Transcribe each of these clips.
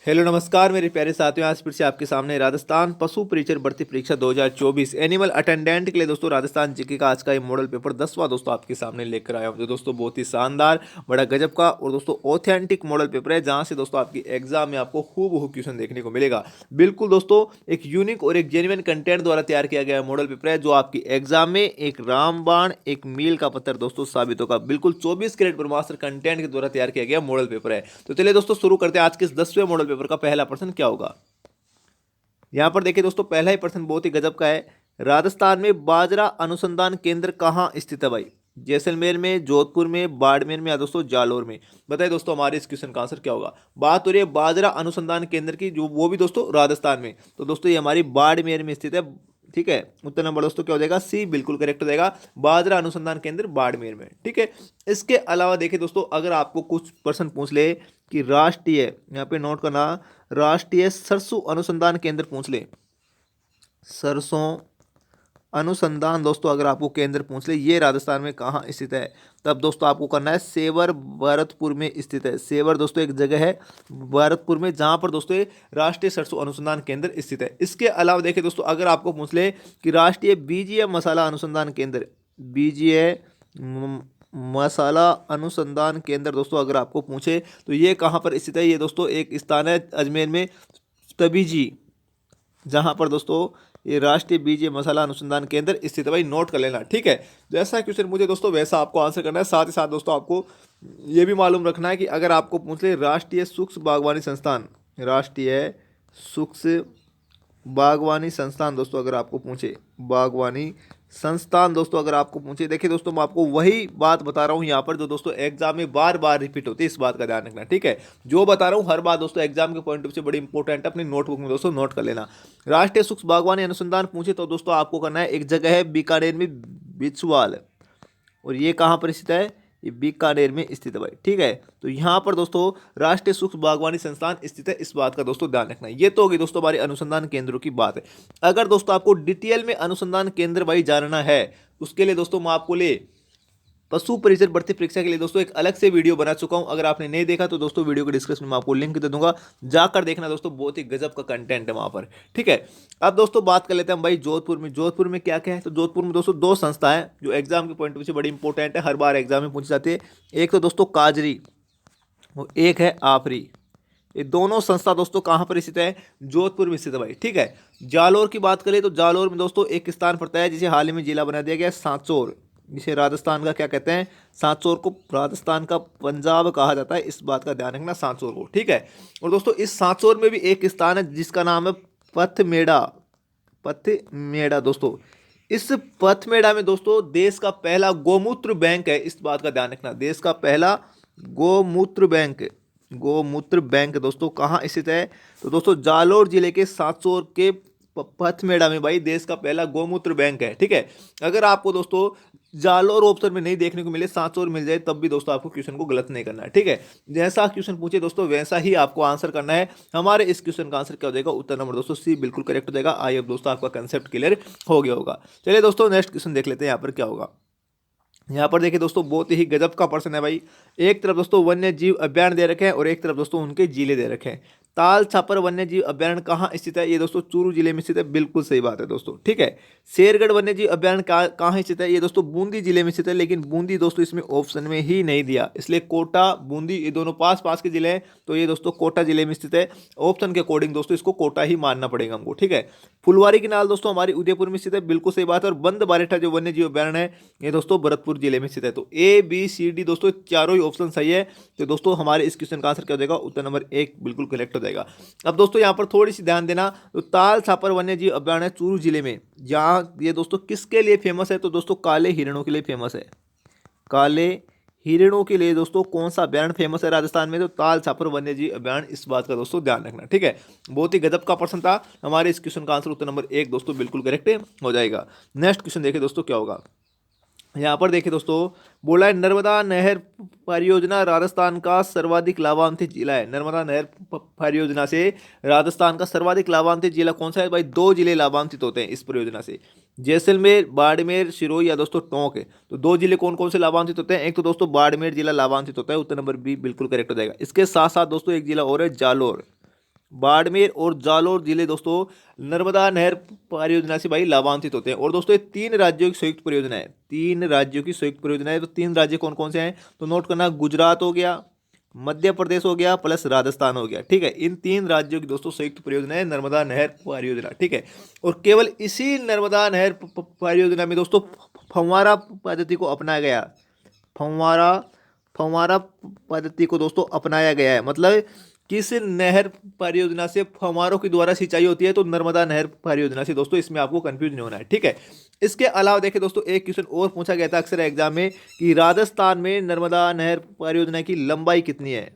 Hello नमस्कार मेरे प्यारे साथियों। आज फिर से आपके सामने राजस्थान पशु परिचर भर्ती परीक्षा 2024 एनिमल अटेंडेंट के लिए दोस्तों राजस्थान जीके का आज का ये मॉडल पेपर 10वां दोस्तों आपके सामने लेकर आया हूं। जो दोस्तों बहुत ही शानदार, बड़ा गजब का और दोस्तों ऑथेंटिक मॉडल पेपर है, जहां से दोस्तों आपकी एग्जाम में आपको हूबहू क्वेश्चन देखने को मिलेगा। बिल्कुल दोस्तों एक यूनिक और एक जेन्युइन कंटेंट द्वारा तैयार किया गया मॉडल पेपर है, जो आपकी एग्जाम में एक रामबाण एक मील का पत्थर दोस्तों साबित होगा। बिल्कुल 24 कैरेट ब्रह्मास्त्र कंटेंट के द्वारा तैयार किया गया मॉडल पेपर है। तो चलिए दोस्तों शुरू करते हैं आज के इस 10वें मॉडल पेपर का। पहला प्रश्न क्या होगा, यहां पर देखिए दोस्तों, पहला ही प्रश्न बहुत ही गजब का है। राजस्थान में बाजरा अनुसंधान केंद्र कहां स्थित है भाई? जैसलमेर में, जोधपुर में, बाड़मेर में या दोस्तों जालोर में? बताइए दोस्तों हमारे इस क्वेश्चन का आंसर क्या होगा। बात हो रही है बाजरा अनुसंधान केंद्र की, जो वो भी दोस्तों राजस्थान में। तो दोस्तों ये हमारी बाड़मेर में स्थित है। ठीक है, उत्तर नंबर दोस्तों क्या हो जाएगा, सी बिल्कुल करेक्ट हो जाएगा। बाजरा अनुसंधान केंद्र बाड़मेर में। ठीक है, इसके अलावा देखिए दोस्तों, अगर आपको कुछ प्रश्न पूछ ले कि राष्ट्रीय, यहाँ पे नोट करना, राष्ट्रीय सरसों अनुसंधान केंद्र पूछ ले, सरसों अनुसंधान दोस्तों अगर आपको केंद्र पूछ ले ये राजस्थान में कहाँ स्थित है, तब दोस्तों आपको करना है सेवर भरतपुर में स्थित है। सेवर दोस्तों एक जगह है भरतपुर में, जहाँ पर दोस्तों ये राष्ट्रीय सरसों अनुसंधान केंद्र स्थित है। इसके अलावा देखिए दोस्तों, अगर आपको पूछ ले कि राष्ट्रीय बीजीय मसाला अनुसंधान केंद्र, बीजीय मसाला अनुसंधान केंद्र दोस्तों अगर आपको पूछे तो ये कहाँ पर स्थित है, ये दोस्तों एक स्थान है अजमेर में, तबीजी, जहां पर दोस्तों ये राष्ट्रीय बीज मसाला अनुसंधान केंद्र स्थित है। भाई नोट कर लेना। ठीक है, जैसा क्वेश्चन मुझे दोस्तों वैसा आपको आंसर करना है। साथ ही साथ दोस्तों आपको ये भी मालूम रखना है कि अगर आपको पूछ ले राष्ट्रीय सूक्ष्म बागवानी संस्थान, राष्ट्रीय सूक्ष्म बागवानी संस्थान दोस्तों अगर आपको पूछे, बागवानी संस्थान दोस्तों अगर आपको पूछे, देखिए दोस्तों मैं आपको वही बात बता रहा हूँ यहाँ पर, जो दोस्तों एग्जाम में बार बार रिपीट होती है, इस बात का ध्यान रखना। ठीक है, जो बता रहा हूँ हर बात दोस्तों एग्जाम के पॉइंट ऑफ से बड़ी इंपॉर्टेंट है, अपनी नोटबुक में दोस्तों नोट कर लेना। राष्ट्रीय सूक्ष्म बागवानी अनुसंधान पूछे तो दोस्तों आपको करना है, एक जगह है बीकानेर में, बिछवाल, और ये कहाँ पर स्थित है, ये बीकानेर में स्थित है भाई। ठीक है, तो यहाँ पर दोस्तों राष्ट्रीय सूक्ष्म बागवानी संस्थान स्थित है, इस बात का दोस्तों ध्यान रखना है। ये तो होगी दोस्तों हमारे अनुसंधान केंद्रों की बात है। अगर दोस्तों आपको डिटेल में अनुसंधान केंद्र भाई जानना है, उसके लिए दोस्तों मैं आपको ले पशु परिचर भर्ती परीक्षा के लिए दोस्तों एक अलग से वीडियो बना चुका हूं। अगर आपने नहीं देखा तो दोस्तों वीडियो के डिस्क्रिप्शन में आपको लिंक दे दूंगा, जाकर देखना दोस्तों, बहुत ही गजब का कंटेंट है वहां पर। ठीक है, अब दोस्तों बात कर लेते हैं भाई जोधपुर में। जोधपुर में क्या क्या है, तो जोधपुर में दोस्तों दो संस्था है जो एग्जाम के पॉइंट ऑफ व्यू से बड़ी इंपॉर्टेंट है, हर बार एग्जाम में पूछी जाती है। एक तो दोस्तों काजरी और एक है आफरी। ये दोनों संस्था दोस्तों कहाँ पर स्थित है, जोधपुर में स्थित है भाई। ठीक है, जालोर की बात करें तो जालोर में दोस्तों एक स्थान पड़ता है जिसे हाल ही में जिला बना दिया गया, सांचौर, जिसे राजस्थान का क्या कहते हैं, सांचौर को राजस्थान का पंजाब कहा जाता है, इस बात का ध्यान रखना, सांचौर को। ठीक है, और दोस्तों इस सांचौर में भी एक स्थान है जिसका नाम है पथमेड़ा, पथमेड़ा दोस्तों। इस पथमेड़ा में दोस्तों देश का पहला गोमूत्र बैंक है, इस बात का ध्यान रखना, देश का पहला गोमूत्र बैंक, गोमूत्र बैंक दोस्तों कहाँ स्थित है, तो दोस्तों जालोर जिले के सांचौर के पथमेड़ा में भाई देश का पहला गोमूत्र बैंक है। ठीक है, अगर आपको दोस्तों जालोर ऑप्शन में नहीं देखने को मिले, सांचौर मिल जाए, तब भी दोस्तों आपको क्वेश्चन को गलत नहीं करना है। ठीक है, जैसा क्वेश्चन पूछे दोस्तों वैसा ही आपको आंसर करना है। हमारे इस क्वेश्चन का आंसर क्या हो जाएगा, उत्तर नंबर दोस्तों सी बिल्कुल करेक्ट हो जाएगा। आई होप दोस्तों आपका कंसेप्ट क्लियर हो गया होगा। चलिए दोस्तों नेक्स्ट क्वेश्चन देख लेते हैं, यहाँ पर क्या होगा। यहाँ पर देखिए दोस्तों बहुत ही गजब का प्रश्न है भाई। एक तरफ दोस्तों वन्य जीव अभ्यारण्य दे रखे हैं और एक तरफ दोस्तों उनके जिले दे रखे हैं। ताल छापर वन्य जीव अभ्यारण्य कहाँ स्थित है, ये दोस्तों चूरू जिले में स्थित है, बिल्कुल सही बात है दोस्तों। ठीक है, शेरगढ़ वन्य जीव अभ्यारण्य कहाँ स्थित है, ये दोस्तों बूंदी जिले में स्थित है, लेकिन बूंदी दोस्तों इसमें ऑप्शन में ही नहीं दिया, इसलिए कोटा बूंदी ये दोनों पास पास के जिले हैं, तो ये दोस्तों कोटा जिले में स्थित है। ऑप्शन के अकॉर्डिंग दोस्तों इसको कोटा ही मानना पड़ेगा हमको। ठीक है, फुलवारी की नाल दोस्तों हमारी उदयपुर में स्थित है, बिल्कुल सही बात है। और बंद बारेठा जो वन्य जीव अभ्यारण्य है ये दोस्तों भरतपुर जिले में स्थित है। तो ए बी सी डी दोस्तों चारों ही ऑप्शन सही है। तो दोस्तों हमारे इस क्वेश्चन का आंसर क्या हो जाएगा, उत्तर नंबर एक बिल्कुल करेक्ट हो जाएगा। अब दोस्तों यहाँ पर थोड़ी सी ध्यान देना, तो ताल छापर वन्य जीव अभ्यारण्य चूरू जिले में, जहाँ ये दोस्तों किसके लिए फेमस है, तो दोस्तों काले हिरणों के लिए फेमस है। काले हिरणों के लिए दोस्तों कौन सा अभ्यारण्य फेमस है राजस्थान में, तो ताल छापर वन्य जीव अभ्यारण्य, इस बात का दोस्तों ध्यान रखना। ठीक है, बहुत ही गजब का प्रश्न था। हमारे इस क्वेश्चन का आंसर उत्तर नंबर एक दोस्तों बिल्कुल करेक्ट हो जाएगा। नेक्स्ट क्वेश्चन देखिए दोस्तों क्या होगा। यहाँ पर देखिए दोस्तों बोला है नर्मदा नहर परियोजना राजस्थान का सर्वाधिक लाभान्वित जिला है। नर्मदा नहर परियोजना से राजस्थान का सर्वाधिक लाभान्वित जिला कौन सा है भाई, दो जिले लाभान्वित होते हैं इस परियोजना से, जैसलमेर, बाड़मेर, सिरोही या दोस्तों टोंक है। तो दो जिले कौन कौन से लाभान्वित होते हैं, एक तो दोस्तों बाड़मेर जिला लाभान्वित होता है, उत्तर नंबर बी बिल्कुल करेक्ट हो जाएगा। इसके साथ साथ दोस्तों एक जिला और है जालोर, बाड़मेर और जालोर जिले दोस्तों नर्मदा नहर परियोजना से भाई लाभान्वित होते हैं। और दोस्तों ये 3 राज्यों की संयुक्त परियोजना है, 3 राज्यों की संयुक्त परियोजना है। तो 3 राज्य कौन कौन से हैं तो नोट करना, गुजरात हो गया, मध्य प्रदेश हो गया, प्लस राजस्थान हो गया। ठीक है, इन 3 राज्यों की दोस्तों संयुक्त परियोजना है नर्मदा नहर परियोजना। ठीक है, और केवल इसी नर्मदा नहर परियोजना में दोस्तों फव्वारा पद्धति को अपनाया गया। फव्वारा फव्वारा पद्धति को दोस्तों अपनाया गया है। मतलब किस नहर परियोजना से फव्वारों के द्वारा सिंचाई होती है तो नर्मदा नहर परियोजना से दोस्तों, इसमें आपको कंफ्यूज नहीं होना है। ठीक है, इसके अलावा देखिए दोस्तों एक क्वेश्चन और पूछा गया था अक्सर एग्जाम में कि राजस्थान में नर्मदा नहर परियोजना की लंबाई कितनी है,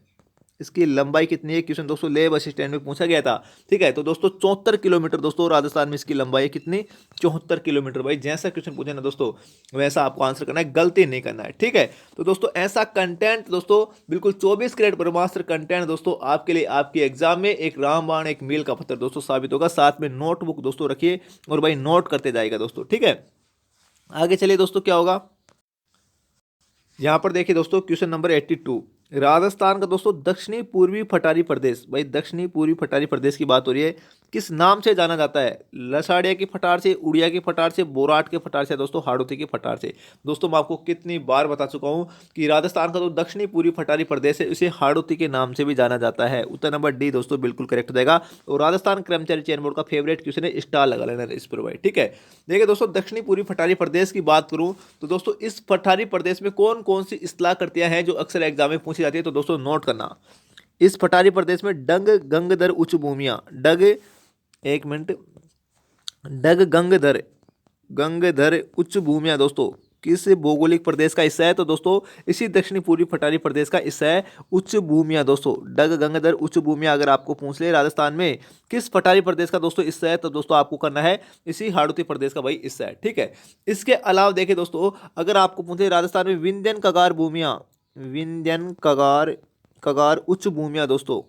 इसकी लंबाई कितनी है, क्वेश्चन दोस्तों ले बस स्टैंड में पूछा गया था। ठीक है, तो दोस्तों 74 किलोमीटर दोस्तों राजस्थान में इसकी लंबाई है कितनी, 74 किलोमीटर। भाई जैसा क्वेश्चन पूछे ना दोस्तों वैसा आपको आंसर करना है, गलती नहीं करना है। ठीक है, तो दोस्तों ऐसा कंटेंट दोस्तों बिल्कुल 24 कैरेट ब्रह्मास्त्र कंटेंट दोस्तों आपके लिए आपके एग्जाम में एक रामबाण एक मील का पत्थर दोस्तों साबित होगा। साथ में नोटबुक दोस्तों रखिए और भाई नोट करते जाएगा दोस्तों। ठीक है, आगे चलिए दोस्तों क्या होगा। यहाँ पर देखिए दोस्तों क्वेश्चन नंबर 82, राजस्थान का दोस्तों दक्षिणी पूर्वी पठारी प्रदेश, भाई दक्षिणी पूर्वी पठारी प्रदेश की बात हो रही है, किस नाम से जाना जाता है, लसाड़िया की पठार से, उड़िया की पठार से, बोराट के पठार से, दोस्तों हाड़ौती की पठार से। दोस्तों मैं आपको कितनी बार बता चुका हूं कि राजस्थान का जो दक्षिणी पूर्वी पठारी प्रदेश है इसे हाड़ौती के नाम से भी जाना जाता है। उत्तर नंबर डी दोस्तों बिल्कुल करेक्ट हो जाएगा। और राजस्थान कर्मचारी चयन बोर्ड का फेवरेट क्वेश्चन है, स्टार लगा लेना इस पर भाई। ठीक है, देखिए दोस्तों दक्षिणी पूर्वी पठारी प्रदेश की बात करूं तो दोस्तों इस पठारी प्रदेश में कौन कौन सी इस्लाकृतियां हैं जो अक्सर एग्जाम में पूछी जाती है। तो दोस्तों नोट करना, इस पठारी प्रदेश में डंग गंगधर उच्च भूमियां, डग एक मिनट, डग गंगधर उच्च भूमियां दोस्तों किस भौगोलिक प्रदेश का हिस्सा है। तो दोस्तों इसी दक्षिणी पूर्वी पठारी प्रदेश का हिस्सा है उच्च भूमियां दोस्तों, डग गंगधर उच्च भूमियां। अगर आपको पूछ ले राजस्थान में किस पठारी प्रदेश का दोस्तों हिस्सा है तो दोस्तों आपको करना है इसी हाड़ौती प्रदेश का भाई हिस्सा है। ठीक है, इसके अलावा देखिए दोस्तों अगर आपको पूछे राजस्थान में विंध्यन कगार भूमियां, विंध्यन कगार कगार उच्च भूमियां दोस्तों,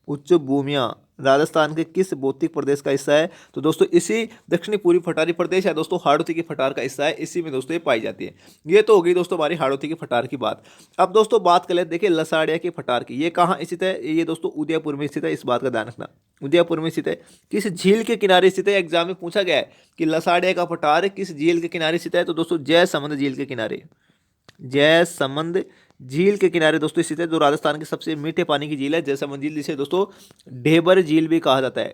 उच्च भूमियां राजस्थान के किस भौतिक प्रदेश का हिस्सा है। तो दोस्तों इसी दक्षिणी पूर्वी पठारी प्रदेश या दोस्तों हाड़ौती की पठार का हिस्सा है, इसी में दोस्तों ये पाई जाती है। ये तो हो गई दोस्तों हमारी हाड़ौती की पठार की बात। अब दोस्तों बात कर लेते देखिए लसाड़िया की पठार की, ये कहाँ स्थित है, ये दोस्तों उदयपुर में स्थित है, इस बात का ध्यान रखना, उदयपुर में स्थित है। किस झील के किनारे स्थित है, एग्जाम में पूछा गया है कि लसाड़िया का पठार किस झील के किनारे स्थित है। तो दोस्तों जयसमंद झील के किनारे, जयसमंद झील के किनारे दोस्तों स्थित है, जो राजस्थान की सबसे मीठे पानी की झील है जयसमंद झील, जिसे दोस्तों ढेबर झील भी कहा जाता है,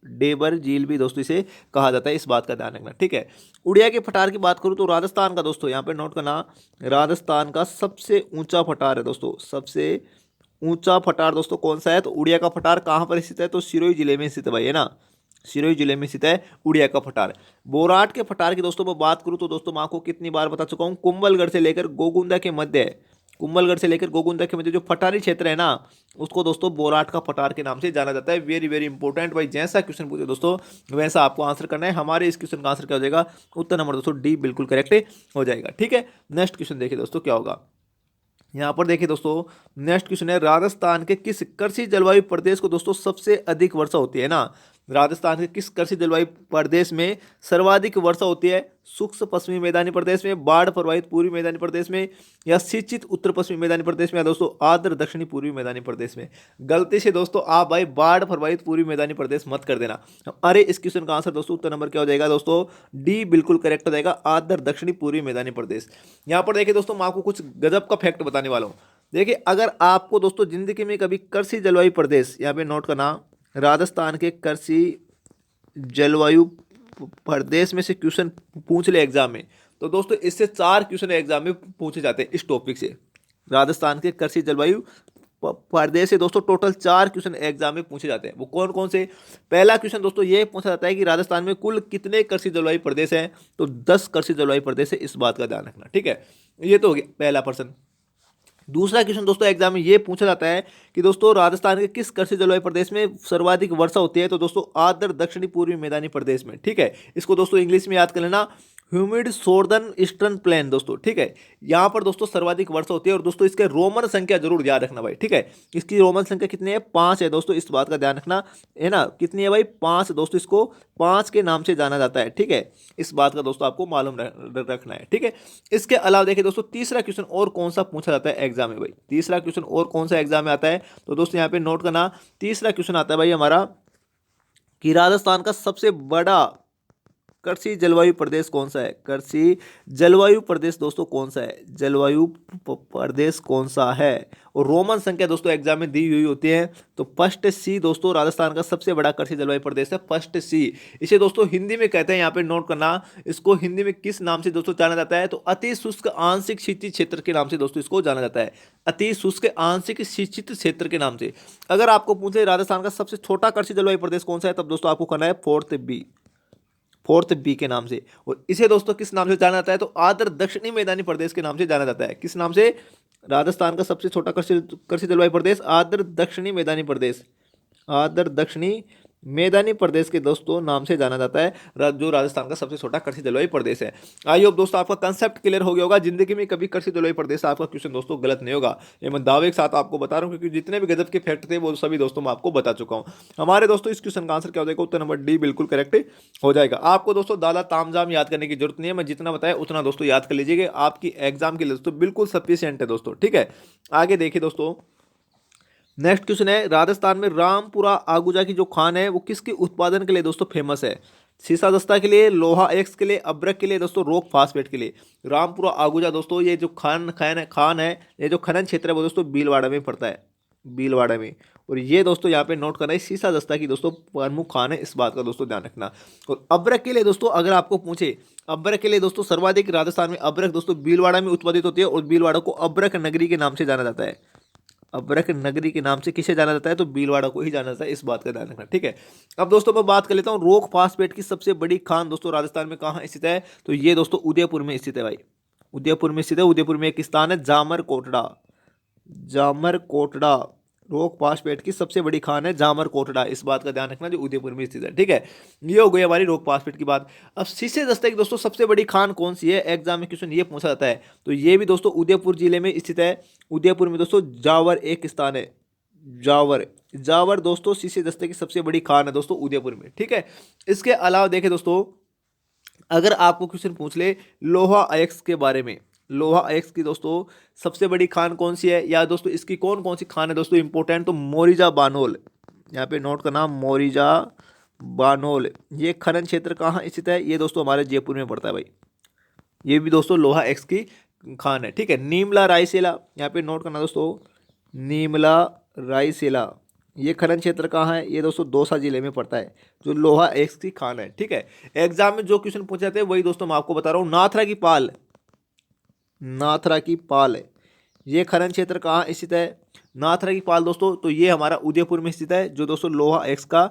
ढेबर झील भी दोस्तों इसे कहा जाता है, इस बात का ध्यान रखना। ठीक है, उड़िया के पठार की बात करूं तो राजस्थान का दोस्तों यहाँ पे नोट करना, राजस्थान का सबसे ऊंचा पठार है दोस्तों, सबसे ऊंचा पठार दोस्तों कौन सा है। तो उड़िया का पठार कहाँ पर स्थित है तो सिरोही जिले में स्थित है भाई, है ना, सिरोही जिले में स्थित है उड़िया का पठार। बोराट के पठार की दोस्तों मैं बात करूं तो दोस्तों मैं आपको कितनी बार बता चुका हूं, कुंभलगढ़ से लेकर गोगुंदा के मध्य, कुंभलगढ़ से लेकर गोगुंदा के मध्य जो पठारी क्षेत्र है ना उसको दोस्तों बोराट का पठार के नाम से जाना जाता है। वेरी वेरी इंपॉर्टेंट भाई, जैसा क्वेश्चन पूछे दोस्तों वैसा आपको आंसर करना है। हमारे इस क्वेश्चन का आंसर क्या हो जाएगा, उत्तर नंबर दोस्तों डी बिल्कुल करेक्ट हो जाएगा। ठीक है, नेक्स्ट क्वेश्चन देखिए दोस्तों क्या होगा। यहाँ पर देखिए दोस्तों नेक्स्ट क्वेश्चन है, राजस्थान के किस कृषि जलवायु प्रदेश को दोस्तों सबसे अधिक वर्षा होती है ना, राजस्थान के किस कृषि जलवायु प्रदेश में सर्वाधिक वर्षा होती है, शुष्क पश्चिमी मैदानी प्रदेश में, बाढ़ प्रभावित पूर्वी मैदानी प्रदेश में, या सिंचित उत्तर पश्चिमी मैदानी प्रदेश में, या दोस्तों आर्द्र दक्षिणी पूर्वी मैदानी प्रदेश में। गलती से दोस्तों आप भाई बाढ़ प्रभावित पूर्वी मैदानी प्रदेश मत कर देना। अरे इस क्वेश्चन का आंसर दोस्तों उत्तर नंबर क्या हो जाएगा दोस्तों, डी बिल्कुल करेक्ट हो जाएगा, आर्द्र दक्षिणी पूर्वी मैदानी प्रदेश। यहाँ पर देखिए दोस्तों मैं आपको कुछ गजब का फैक्ट बताने वाला हूँ। देखिए अगर आपको दोस्तों जिंदगी में कभी कृषि जलवायु प्रदेश, यहाँ पे नोट करना, राजस्थान के कृषि जलवायु प्रदेश में से क्वेश्चन पूछ ले एग्जाम में तो दोस्तों इससे 4 क्वेश्चन एग्जाम में पूछे जाते हैं इस टॉपिक से। राजस्थान के कृषि जलवायु प्रदेश से दोस्तों टोटल 4 क्वेश्चन एग्जाम में पूछे जाते हैं। वो कौन कौन से, पहला क्वेश्चन दोस्तों ये पूछा जाता है कि राजस्थान में कुल कितने कृषि जलवायु प्रदेश हैं। तो 10 कृषि जलवायु प्रदेश है, इस बात का ध्यान रखना। ठीक है, ये तो हो गया पहला प्रश्न। दूसरा क्वेश्चन दोस्तों एग्जाम में ये पूछा जाता है कि दोस्तों राजस्थान के किस कृषि जलवायु प्रदेश में सर्वाधिक वर्षा होती है। तो दोस्तों आर्द्र दक्षिणी पूर्वी मैदानी प्रदेश में। ठीक है, इसको दोस्तों इंग्लिश में याद कर लेना, ह्यूमिड सोर्दर्न ईस्टर्न प्लेन दोस्तों, ठीक है। यहाँ पर दोस्तों सर्वाधिक वर्षा होती है और दोस्तों इसके रोमन संख्या जरूर याद रखना भाई, ठीक है। इसकी रोमन संख्या कितनी है? 5 है दोस्तों, इस बात का ध्यान रखना है ना। कितनी है भाई? 5 दोस्तों। इसको 5 के नाम से जाना जाता है, ठीक है। इस बात का दोस्तों आपको मालूम रखना है, ठीक है। इसके अलावा देखिए दोस्तों, तीसरा क्वेश्चन और कौन सा पूछा जाता है एग्जाम में भाई? तीसरा क्वेश्चन और कौन सा एग्जाम में आता है? तो दोस्तों यहाँ पे नोट करना, तीसरा क्वेश्चन आता है भाई हमारा कि राजस्थान का सबसे बड़ा कृषि जलवायु प्रदेश कौन सा है? कृषि जलवायु प्रदेश दोस्तों कौन सा है? जलवायु प्रदेश कौन सा है? और रोमन संख्या दोस्तों एग्जाम में दी हुई होती है। तो फर्स्ट सी दोस्तों राजस्थान का सबसे बड़ा कृषि जलवायु प्रदेश है, फर्स्ट सी। इसे दोस्तों हिंदी में कहते हैं, यहाँ पे नोट करना, इसको हिंदी में किस नाम से दोस्तों जाना जाता है? तो अति शुष्क आंशिक शीतल क्षेत्र के नाम से दोस्तों इसको जाना जाता है, अति शुष्क आंशिक शीतल क्षेत्र के नाम से। अगर आपको पूछे राजस्थान का सबसे छोटा कृषि जलवायु प्रदेश कौन सा है, तब दोस्तों आपको करना है फोर्थ बी के नाम से। और इसे दोस्तों किस नाम से जाना जाता है? तो आर्द्र दक्षिणी मैदानी प्रदेश के नाम से जाना जाता है। किस नाम से? राजस्थान का सबसे छोटा कृषि जलवायु प्रदेश आर्द्र दक्षिणी मैदानी प्रदेश, आर्द्र दक्षिणी मैदानी प्रदेश के दोस्तों नाम से जाना जाता है, जो राजस्थान का सबसे छोटा कृषि जलवायु प्रदेश है। आई होप दोस्तों आपका कंसेप्ट क्लियर हो गया होगा। जिंदगी में कभी कृषि जलवायु प्रदेश से आपका क्वेश्चन दोस्तों गलत नहीं होगा, ये मैं दावे के साथ आपको बता रहा हूँ, क्योंकि जितने भी गजब के फैक्ट थे वो सभी दोस्तों मैं आपको बता चुका हूँ। हमारे दोस्तों इस क्वेश्चन का आंसर क्या हो जाएगा? उत्तर नंबर डी बिल्कुल करेक्ट हो जाएगा। आपको दोस्तों दादा तामझाम याद करने की जरूरत नहीं है, मैं जितना बताया उतना दोस्तों याद कर लीजिएगा, आपकी एग्जाम के लिए दोस्तों बिल्कुल सफिशियंट है दोस्तों, ठीक है। आगे देखिए दोस्तों, नेक्स्ट क्वेश्चन है, राजस्थान में रामपुरा आगूजा की जो खान है वो किसके उत्पादन के लिए दोस्तों फेमस है? सीसा दस्ता के लिए, लोहा एक्स के लिए, अब्रक के लिए, दोस्तों रॉक फास्फेट के लिए। रामपुरा आगूजा दोस्तों, ये जो खान है, ये जो खनन क्षेत्र है वो दोस्तों भीलवाड़ा में पड़ता है, भीलवाड़ा में। और ये दोस्तों यहाँ पे नोट करना है, सीसा दस्ता की दोस्तों प्रमुख खान है, इस बात का दोस्तों ध्यान रखना। और अब्रक के लिए दोस्तों अगर आपको पूछे, अब्रक के लिए दोस्तों सर्वाधिक राजस्थान में अब्रक दोस्तों भीलवाड़ा में उत्पादित होती है, और भीलवाड़ा को अब्रक नगरी के नाम से जाना जाता है। अब्रक नगरी के नाम से किसे जाना जाता है? तो भीलवाड़ा को ही जाना जाता है, इस बात का ध्यान रखना, ठीक है। अब दोस्तों मैं बात कर लेता हूँ रॉक फास्फेट की सबसे बड़ी खान दोस्तों राजस्थान में कहाँ स्थित है? तो ये दोस्तों उदयपुर में स्थित है भाई, उदयपुर में स्थित है। उदयपुर में एक स्थान है जामर कोटड़ा, जामर कोटड़ा, रॉक फास्फेट की सबसे बड़ी खान है जामर कोटड़ा, इस बात का ध्यान रखना, जो उदयपुर में स्थित है, ठीक है। ये हो गई हमारी रॉक फास्फेट की बात। अब शीशे दस्ते की दोस्तों सबसे बड़ी खान कौन सी है? एग्जाम में क्वेश्चन ये पूछा जाता है। तो ये भी दोस्तों उदयपुर जिले में स्थित है। उदयपुर में दोस्तों जावर एक स्थान है, जावर, जावर दोस्तों शीशे दस्ते की सबसे बड़ी खान है दोस्तों उदयपुर में, ठीक है। इसके अलावा देखें दोस्तों, अगर आपको क्वेश्चन पूछ ले लोहा अयस्क के बारे में, लोहा अयस्क की दोस्तों सबसे बड़ी खान कौन सी है, या दोस्तों इसकी कौन कौन सी खान है दोस्तों इंपॉर्टेंट? तो मोरिजा बानोल, यहाँ पे नोट करना, मोरिजा बानोल। ये खनन क्षेत्र कहाँ स्थित है? ये दोस्तों हमारे जयपुर में पड़ता है भाई, ये भी दोस्तों लोहा एक्स की खान है, ठीक है। नीमला रायसेला, यहाँ पे नोट करना दोस्तों, नीमला रायसेला, ये खनन क्षेत्र कहाँ है? ये दोस्तों दौसा जिले में पड़ता है, जो लोहा एक्स की खान है, ठीक है। एग्जाम में जो क्वेश्चन पूछे जाते हैं वही दोस्तों मैं आपको बता रहा हूँ। नाथरा की पाल, नाथरा की पाल है, ये खनन क्षेत्र कहाँ स्थित है? नाथरा की पाल दोस्तों, तो ये हमारा उदयपुर में स्थित है, जो दोस्तों लोहा एक्स का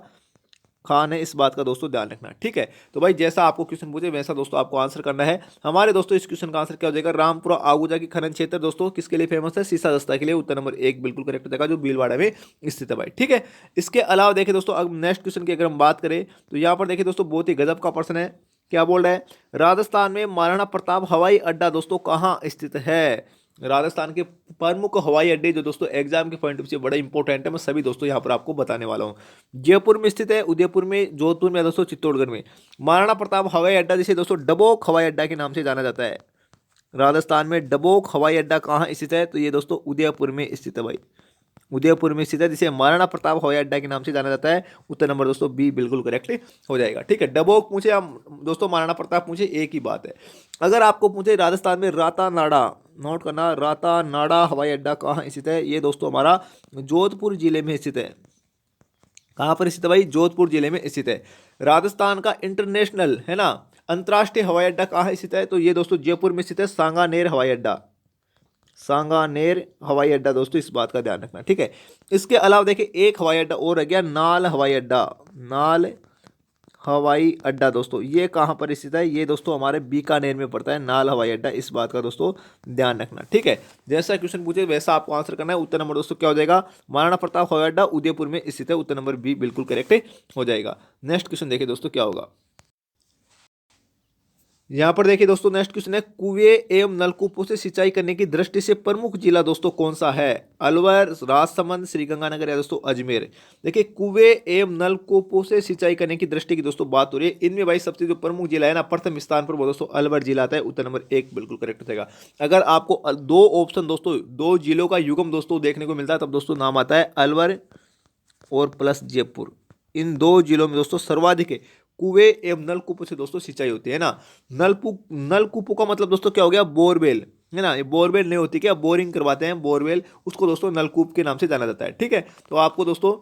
खान है, इस बात का दोस्तों ध्यान रखना, ठीक है। तो भाई जैसा आपको क्वेश्चन पूछे वैसा दोस्तों आपको आंसर करना है। हमारे दोस्तों इस क्वेश्चन का आंसर क्या हो जाएगा? रामपुरा आगूजा की खनन क्षेत्र दोस्तों किसके लिए फेमस है? सीसा दस्ता के लिए। उत्तर नंबर 1 बिल्कुल करेक्ट हो जाएगा, जो भीलवाड़ा में स्थित है भाई, ठीक है। इसके अलावा देखिए दोस्तों, अब नेक्स्ट क्वेश्चन की अगर हम बात करें तो यहाँ पर देखिए दोस्तों बहुत ही गजब का प्रश्न है। क्या बोल रहा है? राजस्थान में महाराणा प्रताप हवाई अड्डा दोस्तों कहाँ स्थित है? राजस्थान के प्रमुख हवाई अड्डे जो दोस्तों एग्जाम के पॉइंट ऑफ व्यू से बड़ा इंपॉर्टेंट है, मैं सभी दोस्तों यहाँ पर आपको बताने वाला हूँ। जयपुर में स्थित है, उदयपुर में, जोधपुर में, दोस्तों चित्तौड़गढ़ में। महाराणा प्रताप हवाई अड्डा जिसे दोस्तों डबोक हवाई अड्डा के नाम से जाना जाता है, राजस्थान में डबोक हवाई अड्डा कहाँ स्थित है? तो ये दोस्तों उदयपुर में स्थित है भाई, उदयपुर में स्थित है, जिसे महाराणा प्रताप हवाई अड्डा के नाम से जाना जाता है। उत्तर नंबर दोस्तों बी बिल्कुल करेक्ट हो जाएगा, ठीक है। डबोक पूछे हम दोस्तों, महाराणा प्रताप पूछे, एक ही बात है। अगर आपको पूछे राजस्थान में रातानाडा, नोट करना, रातानाडा हवाई अड्डा कहाँ स्थित है? ये दोस्तों हमारा जोधपुर जिले में स्थित है। कहाँ पर स्थित है भाई? जोधपुर जिले में स्थित है। राजस्थान का इंटरनेशनल है ना अंतर्राष्ट्रीय हवाई अड्डा कहाँ स्थित है? तो ये दोस्तों जयपुर में स्थित है, सांगानेर हवाई अड्डा, सांगानेर हवाई अड्डा दोस्तों, इस बात का ध्यान रखना, ठीक है। इसके अलावा देखिए एक हवाई अड्डा और रह गया, नाल हवाई अड्डा, नाल हवाई अड्डा दोस्तों ये कहाँ पर स्थित है? ये दोस्तों हमारे बीकानेर में पड़ता है नाल हवाई अड्डा, इस बात का दोस्तों ध्यान रखना, ठीक है। जैसा क्वेश्चन पूछे वैसा आपको आंसर करना है। उत्तर नंबर दोस्तों क्या हो जाएगा? महाराणा प्रताप हवाई अड्डा उदयपुर में स्थित है। उत्तर नंबर बी बिल्कुल करेक्ट हो जाएगा। नेक्स्ट क्वेश्चन देखिए दोस्तों क्या होगा। यहाँ पर देखिए दोस्तों नेक्स्ट क्वेश्चन है, कुएं एवं नलकूपों से सिंचाई करने की दृष्टि से प्रमुख जिला दोस्तों कौन सा है? अलवर, राजसमंद, श्रीगंगानगर या दोस्तों अजमेर। देखिए कुएं एवं नलकूपों से सिंचाई करने की दृष्टि की दोस्तों बात हो रही है, इनमें भाई सबसे जो प्रमुख जिला है ना, प्रथम स्थान पर वो दोस्तों अलवर जिला आता है। उत्तर नंबर 1 बिल्कुल करेक्ट हो जाएगा। अगर आपको दो ऑप्शन दोस्तों, दो जिलों का युगम दोस्तों देखने को मिलता है, तब दोस्तों नाम आता है अलवर और प्लस जयपुर। इन दो जिलों में दोस्तों सर्वाधिक है कुएं एवं नलकूपों से दोस्तों सिंचाई होती है ना। नलकूपों का मतलब दोस्तों क्या हो गया? बोरवेल, है ना। ये बोरवेल नहीं होती क्या, बोरिंग करवाते हैं बोरवेल, उसको दोस्तों नलकूप के नाम से जाना जाता है। ठीक है, तो आपको दोस्तों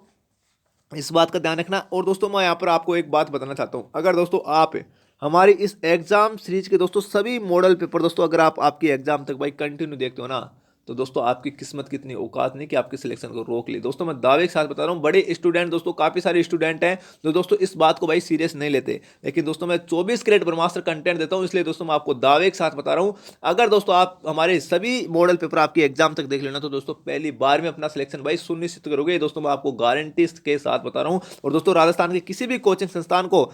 इस बात का ध्यान रखना। और दोस्तों मैं यहाँ पर आपको एक बात बताना चाहता हूँ, अगर दोस्तों आप हमारी इस एग्जाम सीरीज के दोस्तों सभी मॉडल पेपर दोस्तों अगर आप आपकी एग्जाम तक भाई कंटिन्यू देखते हो ना, तो दोस्तों आपकी किस्मत कितनी औकात नहीं कि आपके सिलेक्शन को रोक ली। दोस्तों मैं दावे के साथ बता रहा हूँ, बड़े स्टूडेंट दोस्तों, काफी सारे स्टूडेंट हैं जो दोस्तों इस बात को भाई सीरियस नहीं लेते, लेकिन दोस्तों मैं 24 कैरेट ब्रह्मास्त्र कंटेंट देता हूँ, इसलिए दोस्तों मैं आपको दावे के साथ बता रहा हूँ, अगर दोस्तों आप हमारे सभी मॉडल पेपर आपकी एग्जाम तक देख लेना, तो दोस्तों पहली बार में अपना सिलेक्शन भाई सुनिश्चित करोगे। दोस्तों मैं आपको गारंटी के साथ बता रहा हूँ। और दोस्तों राजस्थान के किसी भी कोचिंग संस्थान को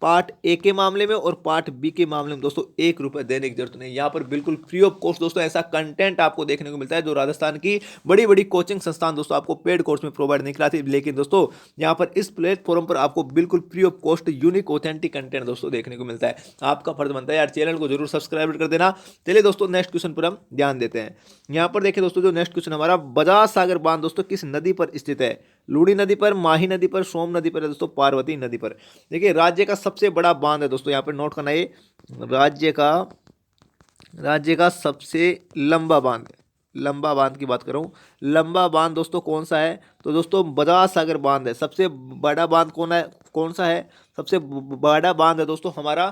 पार्ट ए के मामले में और पार्ट बी के मामले में दोस्तों 1 रुपए देने की जरूरत नहीं। यहाँ पर बिल्कुल फ्री ऑफ कॉस्ट दोस्तों ऐसा कंटेंट आपको देखने को मिलता है जो राजस्थान की बड़ी बड़ी कोचिंग संस्थान दोस्तों आपको पेड कोर्स में प्रोवाइड नहीं कराती, लेकिन दोस्तों यहाँ पर इस प्लेटफॉर्म पर आपको बिल्कुल free of cost unique authentic content दोस्तों देखने को मिलता है। आपका फर्ज बनता है यार चैनल को जरूर सब्सक्राइब कर देना। चलिए दोस्तों नेक्स्ट क्वेश्चन पर हम ध्यान देते हैं। यहाँ पर देखिए दोस्तों जो नेक्स्ट क्वेश्चन हमारा, बजाज सागर बांध दोस्तों किस नदी पर स्थित है? लूणी नदी पर, माही नदी पर, सोम नदी पर है दोस्तों पार्वती नदी पर। देखिए राज्य का सबसे बड़ा बांध है दोस्तों, यहाँ पे नोट करना, ये राज्य का सबसे लंबा बांध है। लंबा बांध की बात कर रहा हूँ, लंबा बांध दोस्तों कौन सा है? तो दोस्तों बजाज सागर बांध है। सबसे बड़ा बांध कौन सा है? सबसे बड़ा बांध है दोस्तों हमारा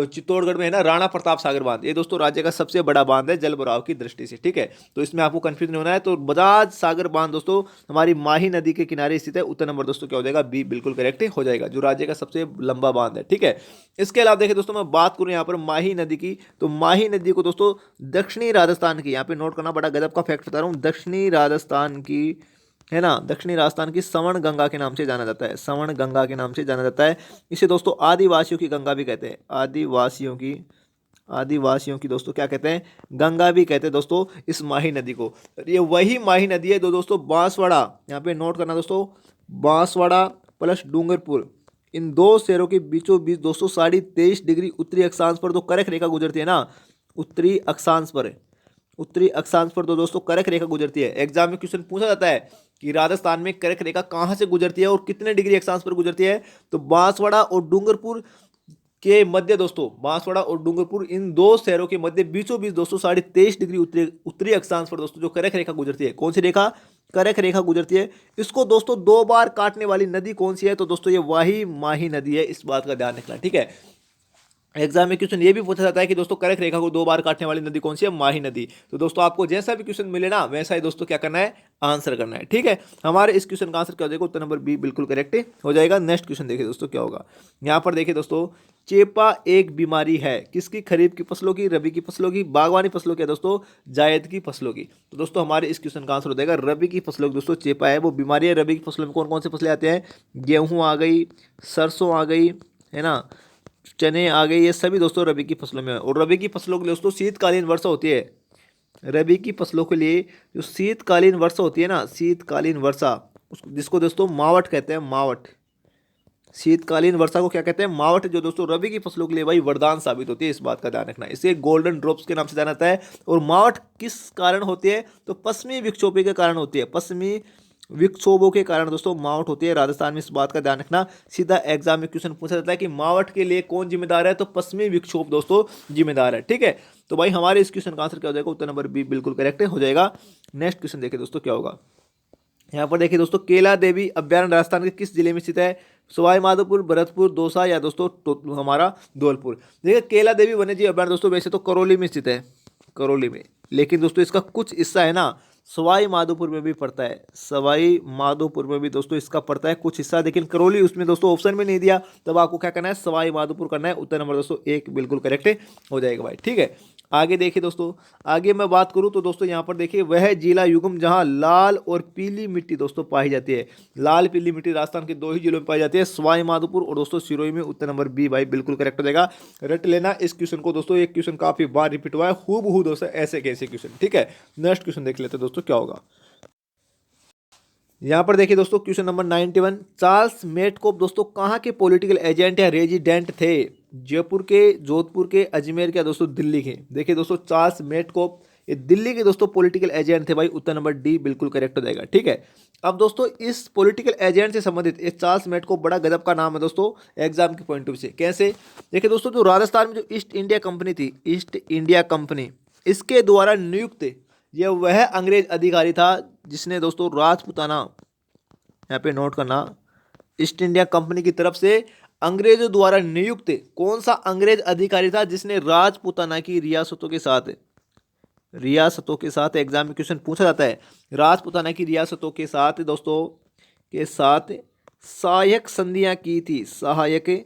चित्तौड़गढ़ में है ना, राणा प्रताप सागर बांध। ये दोस्तों राज्य का सबसे बड़ा बांध है जल भराव की दृष्टि से। ठीक है, तो इसमें आपको कंफ्यूज नहीं होना है। तो बजाज सागर बांध दोस्तों हमारी माही नदी के किनारे स्थित है। उत्तर नंबर दोस्तों क्या हो जाएगा? बी बिल्कुल करेक्ट हो जाएगा, जो राज्य का सबसे लंबा बांध है। ठीक है, इसके अलावा देखिए दोस्तों मैं बात करूं यहाँ पर माही नदी की, तो माही नदी को दोस्तों दक्षिणी राजस्थान की, यहाँ पे नोट करना, बड़ा गजब का फैक्ट बता रहा हूँ, दक्षिणी राजस्थान की, है ना, दक्षिणी राजस्थान की सवर्ण गंगा के नाम से जाना जाता है। सवर्ण गंगा के नाम से जाना जाता है। इसे दोस्तों आदिवासियों की गंगा भी कहते हैं। आदिवासियों की दोस्तों क्या कहते हैं? गंगा भी कहते हैं दोस्तों इस माही नदी को। ये वही माही नदी है जो दोस्तों बांसवाड़ा, यहाँ पे नोट करना दोस्तों, बांसवाड़ा प्लस डूंगरपुर, इन दो शहरों के बीचों बीच दोस्तों 23.5 डिग्री उत्तरी अक्षांश पर तो कर्क रेखा गुजरती है ना। उत्तरी अक्षांश पर तो दोस्तों कर्क रेखा गुजरती है। एग्जाम में क्वेश्चन पूछा जाता है कि राजस्थान में कर्क रेखा कहाँ से गुजरती है और कितने डिग्री अक्षांश पर गुजरती है? तो बांसवाड़ा और डूंगरपुर के मध्य दोस्तों, बांसवाड़ा और डूंगरपुर इन दो शहरों के मध्य बीचों बीच दोस्तों 23.5 डिग्री उत्तरी अक्षांश पर दोस्तों जो कर्क रेखा गुजरती है। कौन सी रेखा? कर्क रेखा गुजरती है। इसको दोस्तों 2 बार काटने वाली नदी कौन सी है? तो दोस्तों ये वही माही नदी है, इस बात का ध्यान रखना। ठीक है, एग्जाम में क्वेश्चन ये भी पूछा जाता है कि दोस्तों कर्क रेखा को 2 बार काटने वाली नदी कौन सी है? माही नदी। तो दोस्तों आपको जैसा भी क्वेश्चन मिले ना, वैसा ही दोस्तों क्या करना है? आंसर करना है। ठीक है, हमारे इस क्वेश्चन का आंसर क्या हो जाएगा? उत्तर नंबर बी बिल्कुल करेक्ट हो जाएगा। नेक्स्ट क्वेश्चन देखिए दोस्तों क्या होगा। यहाँ पर देखिए दोस्तों, चेपा एक बीमारी है किसकी? खरीफ की फसलों की, रबी की फसलों की, बागवानी फसलों की, दोस्तों जायद की फसलों की। तो दोस्तों हमारे इस क्वेश्चन का आंसर हो जाएगा रबी की फसलों की। दोस्तों चेपा है वो बीमारी है। रबी की फसलों में कौन कौन सी फसलें आती हैं? गेहूँ आ गई, सरसों आ गई, है ना, चने आ गए, ये सभी दोस्तों रबी की फसलों में है। और रबी की फसलों के लिए दोस्तों शीतकालीन वर्षा होती है। रबी की फसलों के लिए जो शीतकालीन वर्षा होती है ना, शीतकालीन वर्षा, जिसको दोस्तों मावट कहते हैं, मावट। शीतकालीन वर्षा को क्या कहते हैं? मावट, जो दोस्तों रबी की फसलों के लिए भाई वरदान साबित होती है, इस बात का ध्यान रखना। इसे गोल्डन ड्रॉप्स के नाम से जाना जाता है। और मावट किस कारण होती है? तो पश्चिमी विक्षोभ के कारण होती है। पश्चिमी विक्षोभों के कारण दोस्तों मावट होती है राजस्थान में, इस बात का ध्यान रखना। सीधा एग्जाम में क्वेश्चन पूछा जाता है कि मावट के लिए कौन जिम्मेदार है? तो पश्चिमी विक्षोभ दोस्तों जिम्मेदार है। ठीक है, तो भाई हमारे इस क्वेश्चन का आंसर क्या हो जाएगा? उत्तर नंबर बी बिल्कुल करेक्ट हो जाएगा। नेक्स्ट क्वेश्चन देखिए दोस्तों क्या होगा। यहाँ पर देखिए दोस्तों, केला देवी अभ्यारण्य राजस्थान के किस जिले में स्थित है? सवाई माधोपुर, भरतपुर, दौसा या दोस्तों हमारा धौलपुर। देखिए केला देवी वन्य जीव अभ्यारण्य दोस्तों वैसे तो करौली में स्थित है, करौली में, लेकिन दोस्तों इसका कुछ हिस्सा है ना सवाई माधोपुर में भी पड़ता है। सवाई माधोपुर में भी दोस्तों इसका पड़ता है कुछ हिस्सा, लेकिन करौली उसमें दोस्तों ऑप्शन में नहीं दिया, तब आपको क्या करना है? सवाई माधोपुर करना है। उत्तर नंबर दोस्तों 1 बिल्कुल करेक्ट हो जाएगा भाई। ठीक है, आगे देखिए दोस्तों, आगे मैं बात करूं तो दोस्तों यहाँ पर देखिए वह जिला युग्म जहां लाल और पीली मिट्टी दोस्तों पाई जाती है। लाल पीली मिट्टी राजस्थान के दो ही जिलों में पाई जाती है, सवाई माधोपुर और दोस्तों सिरोही में। उत्तर नंबर बी भाई बिल्कुल करेक्ट हो जाएगा। रट लेना इस क्वेश्चन को दोस्तों, एक क्वेश्चन काफी बार रिपीट हुआ है हूबहू दोस्तों, ऐसे कैसे क्वेश्चन। ठीक है, नेक्स्ट क्वेश्चन देख लेते हैं दोस्तों क्या होगा। यहाँ पर देखिए दोस्तों क्वेश्चन नंबर 91, चार्ल्स मेटकोप दोस्तों कहाँ के पॉलिटिकल एजेंट या रेजिडेंट थे? जयपुर के, जोधपुर के, अजमेर के, दोस्तों दिल्ली के। देखिए दोस्तों चार्ल्स मेटकोप ये दिल्ली के दोस्तों पॉलिटिकल एजेंट थे भाई। उत्तर नंबर डी बिल्कुल करेक्ट हो जाएगा। ठीक है, अब दोस्तों इस पॉलिटिकल एजेंट से संबंधित ये चार्ल्स मेटकोप बड़ा गजब का नाम है दोस्तों एग्जाम के पॉइंट ऑफ व्यू से। कैसे? देखिए दोस्तों जो राजस्थान में जो ईस्ट इंडिया कंपनी थी, ईस्ट इंडिया कंपनी, इसके द्वारा नियुक्त यह वह अंग्रेज अधिकारी था जिसने दोस्तों राजपुताना, यहाँ पे नोट करना, ईस्ट इंडिया कंपनी की तरफ से अंग्रेजों द्वारा नियुक्त कौन सा अंग्रेज अधिकारी था जिसने राजपुताना की रियासतों के साथ एग्जाम में क्वेश्चन पूछा जाता है, राजपुताना की रियासतों के साथ दोस्तों के साथ सहायक संधियां की थी, सहायक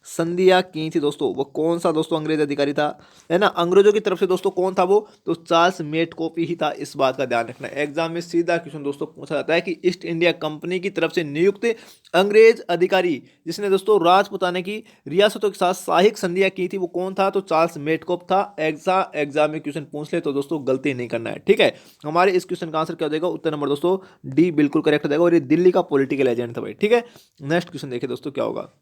संधियां की थी दोस्तों। वो कौन सा दोस्तों अंग्रेज अधिकारी था, है ना? अंग्रेजों की तरफ से दोस्तों कौन था वो? तो चार्ल्स मेटकोप ही था। इस बात का ध्यान रखना, एग्जाम में सीधा क्वेश्चन दोस्तों पूछा जाता है कि ईस्ट इंडिया कंपनी की तरफ से नियुक्त अंग्रेज अधिकारी जिसने दोस्तों राजपुताना की रियासतों के साथ सहायक संधियां की थी वो कौन था? तो चार्ल्स मेटकोप था। एग्जाम में क्वेश्चन पूछ ले तो दोस्तों गलती नहीं करना है। ठीक है, हमारे इस क्वेश्चन का आंसर क्या हो जाएगा? उत्तर नंबर दोस्तों डी बिल्कुल करेक्ट हो जाएगा। और ये दिल्ली का पॉलिटिकल एजेंट था भाई। ठीक है, नेक्स्ट क्वेश्चन देखिए दोस्तों क्या होगा।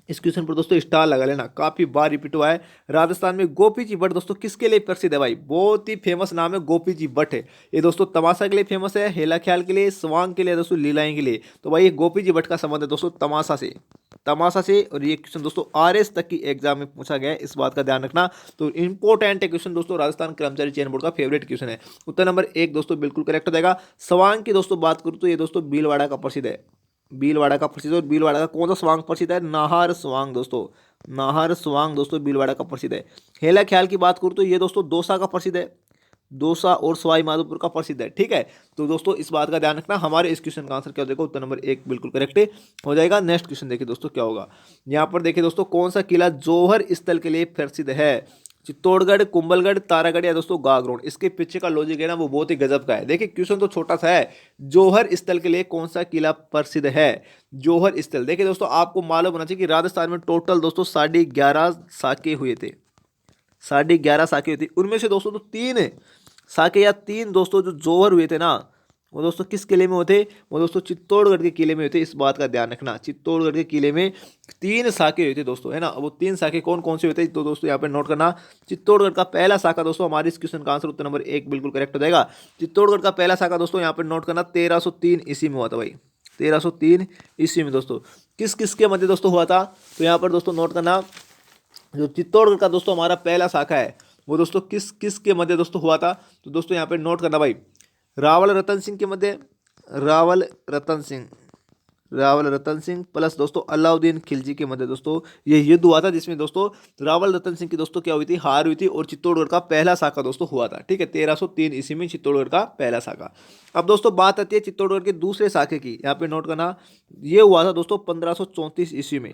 इस क्वेश्चन पर दोस्तों स्टार लगा लेना, काफी बार रिपीट हुआ है। राजस्थान में गोपी जी भट्ट दोस्तों किसके लिए प्रसिद्ध है भाई? बहुत ही फेमस नाम है, गोपी जी भट्ट है। ये दोस्तों तमाशा के लिए फेमस है, हेला ख्याल के लिए, स्वांग के लिए, दोस्तों लीलाएं के लिए। तो भाई ये गोपी जी भट्ट का संबंध है दोस्तों तमाशा से। और ये क्वेश्चन दोस्तों आरएस तक की एग्जाम में पूछा गया है, इस बात का ध्यान रखना। तो इंपॉर्टेंट है क्वेश्चन दोस्तों, राजस्थान कर्मचारी चयन बोर्ड का फेवरेट क्वेश्चन है। उत्तर नंबर एक दोस्तों बिल्कुल करेक्ट हो जाएगा। स्वांग की दोस्तों बात करूँ तो ये दोस्तों भीलवाड़ा का प्रसिद्ध है, भीलवाड़ा का प्रसिद्ध। और भीलवाड़ा का कौन सा स्वांग प्रसिद्ध है? नाहर स्वांग दोस्तों, नाहर स्वांग दोस्तों भीलवाड़ा का प्रसिद्ध है। हेला ख्याल की बात करूँ तो ये दोस्तों दौसा का प्रसिद्ध है, दौसा और सवाई माधोपुर का प्रसिद्ध है। ठीक है, तो दोस्तों इस बात का ध्यान रखना। हमारे इस क्वेश्चन का आंसर क्या हो जाएगा? उत्तर नंबर एक बिल्कुल करेक्ट हो जाएगा। नेक्स्ट क्वेश्चन देखिए दोस्तों क्या होगा। यहाँ पर देखिए दोस्तों कौन सा किला जौहर स्थल के लिए प्रसिद्ध है? चित्तौड़गढ़, कुंभलगढ़, तारागढ़ या दोस्तों गागरोड। इसके पीछे का लॉजिक है ना वो बहुत ही गजब का है। देखिए क्वेश्चन तो छोटा सा है, जौहर स्थल के लिए कौन सा किला प्रसिद्ध है? जौहर स्थल। देखिए दोस्तों आपको मालूम होना चाहिए कि राजस्थान में टोटल दोस्तों 11.5 साके हुए थे, 11.5 साके हुई थी। उनमें से दोस्तों तो 3 साके या 3 दोस्तों जो जौहर हुए थे ना वो दोस्तों किस किले में होते? वो दोस्तों चित्तौड़गढ़ के किले में होते। इस बात का ध्यान रखना, चित्तौड़गढ़ के किले में 3 साके हुए थे दोस्तों, है ना? वो 3 साके कौन कौन से होते? तो दोस्तों यहाँ पे नोट करना, चित्तौड़गढ़ का पहला साका दोस्तों, हमारे इस क्वेश्चन का आंसर उत्तर नंबर एक बिल्कुल करेक्ट हो जाएगा। चित्तौड़गढ़ का पहला साका दोस्तों यहाँ पे नोट करना 1303 ईस्वी में हुआ था भाई, 1303 ईस्वी में दोस्तों। किस किस के मध्य दोस्तों हुआ था? तो यहाँ पर दोस्तों नोट करना, जो चित्तौड़गढ़ का दोस्तों हमारा पहला शाखा है वो दोस्तों किस किस के मध्य दोस्तों हुआ था? तो दोस्तों यहाँ पे नोट करना भाई, रावल रतन सिंह के मध्य, रावल रतन सिंह प्लस दोस्तों अलाउद्दीन खिलजी के मध्य दोस्तों ये युद्ध हुआ था, जिसमें दोस्तों रावल रतन सिंह की दोस्तों क्या हुई थी? हार हुई थी। और चित्तौड़गढ़ का पहला शाखा दोस्तों हुआ था। ठीक है, 1303 ईस्वी में चित्तौड़गढ़ का पहला शाखा। अब दोस्तों बात आती है चित्तौड़गढ़ के दूसरे शाखे की, यहाँ पे नोट करना, ये हुआ था दोस्तों 1534 ईस्वी में,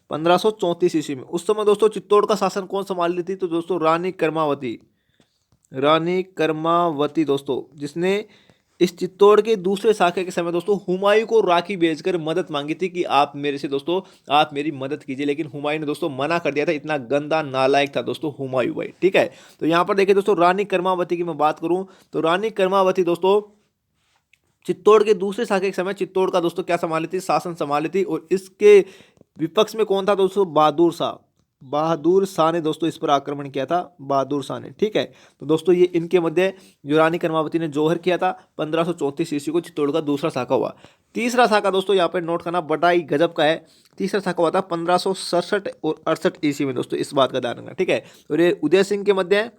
1534 ईस्वी में। उस समय दोस्तों चित्तौड़ का शासन कौन संभाल रही थी? तो दोस्तों रानी कर्मावती दोस्तों, जिसने इस चित्तौड़ के दूसरे शाखे के समय दोस्तों हुमायूं को राखी भेजकर मदद मांगी थी कि आप मेरे से दोस्तों आप मेरी मदद कीजिए, लेकिन हुमायूं ने दोस्तों मना कर दिया था। इतना गंदा नालायक था दोस्तों हुमायूं भाई। ठीक है, तो यहाँ पर देखिए दोस्तों रानी कर्मावती की मैं बात करूं तो रानी कर्मावती दोस्तों चित्तौड़ के दूसरे शाखे के समय चित्तौड़ का दोस्तों क्या संभाली थी? शासन संभाली थी। और इसके विपक्ष में कौन था दोस्तों? बहादुर शाह ने दोस्तों इस पर आक्रमण किया था, बहादुर शाह ने। ठीक है, तो दोस्तों ये इनके मध्य जो रानी कर्मावती ने जौहर किया था 1534 ईस्वी को, चित्तौड़ का दूसरा शाखा हुआ। तीसरा शाखा दोस्तों यहाँ पर नोट करना, बड़ा ही गजब का है। तीसरा शाखा हुआ था 1567 और 68 ईस्वी में दोस्तों, इस बात का ध्यान रखना। ठीक है, और ये उदय सिंह के मध्य है,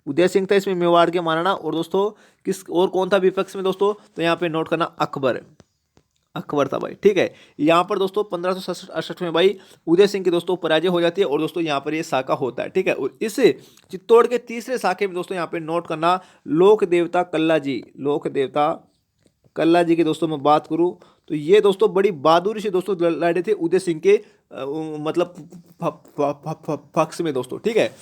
उदय सिंह था इसमें मेवाड़ के महाराणा। और दोस्तों किस और कौन था विपक्ष में दोस्तों? तो यहाँ पे नोट करना अकबर था भाई। ठीक है, यहाँ पर दोस्तों 1567 में भाई उदय सिंह की दोस्तों पराजय हो जाती है और दोस्तों यहाँ पर ये शाखा होता है। ठीक है, और इस चित्तौड़ के तीसरे शाखे में दोस्तों यहाँ पे नोट करना, लोक देवता कल्ला जी की दोस्तों मैं बात करूँ तो ये दोस्तों बड़ी बहादुरी से दोस्तों लड़े थे उदय सिंह के मतलब पक्ष में दोस्तों। ठीक है,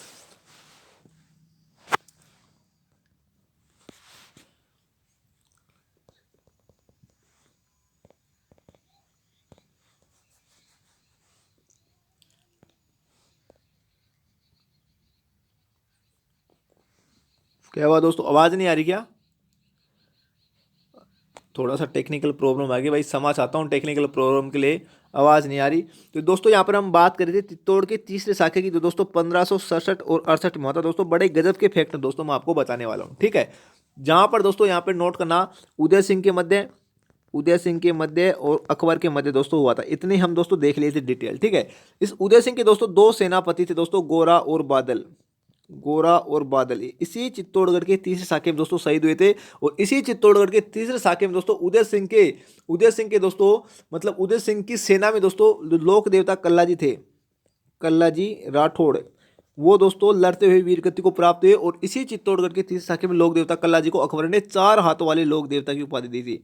क्या हुआ दोस्तों, आवाज़ नहीं आ रही क्या? थोड़ा सा टेक्निकल प्रॉब्लम आ गई भाई, क्षमा चाहता हूँ टेक्निकल प्रॉब्लम के लिए, आवाज़ नहीं आ रही। तो दोस्तों यहाँ पर हम बात कर रहे थे चित्तौड़ के तीसरे शाखे की, तो दोस्तों 1567 और 68 में हुआ था दोस्तों। बड़े गजब के फैक्ट दोस्तों मैं आपको बताने वाला हूँ, ठीक है। जहाँ पर दोस्तों यहाँ पर नोट करना, उदय सिंह के मध्य, उदय सिंह के मध्य और अकबर के मध्य दोस्तों हुआ था। इतनी हम दोस्तों देख लिए थे डिटेल, ठीक है। इस उदय सिंह के दोस्तों दो सेनापति थे दोस्तों, गोरा और बादल, गोरा और बादल। इसी चित्तौड़गढ़ के तीसरे साके में दोस्तों शहीद हुए थे। और इसी चित्तौड़गढ़ के तीसरे साके में दोस्तों उदय सिंह के दोस्तों, मतलब उदय सिंह की सेना में दोस्तों लोक देवता कल्ला जी थे, कल्ला जी राठौड़, वो दोस्तों लड़ते हुए वीर गति को प्राप्त हुए। और इसी चित्तौड़गढ़ के तीसरे साके में लोक देवता कल्ला जी को अकबर ने 4 हाथों वाले लोक देवता की उपाधि दी थी,